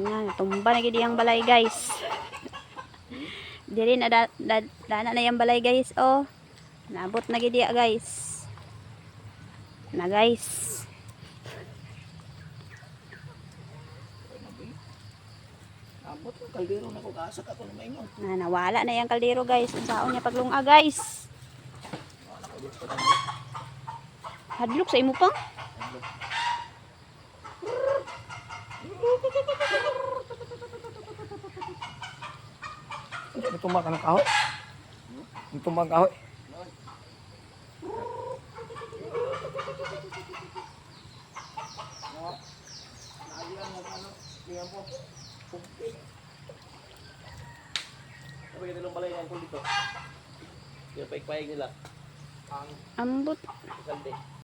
Nga, tumba na gid ang balay guys. Diri na dana na yung balay guys. Oh. Nabot na gid guys. Na guys. Abot ang kaldero na ko kaasa ka ko na maingon. Nawala na yung kaldero guys. Unsaon niya paglunga guys. Hadlok sa imo pang. Tumbang ka ng kahoy. Tumbang kahoy. Sabi ka nilang balay yan kung dito. Yung paikpayag nila. Ambot. Salde.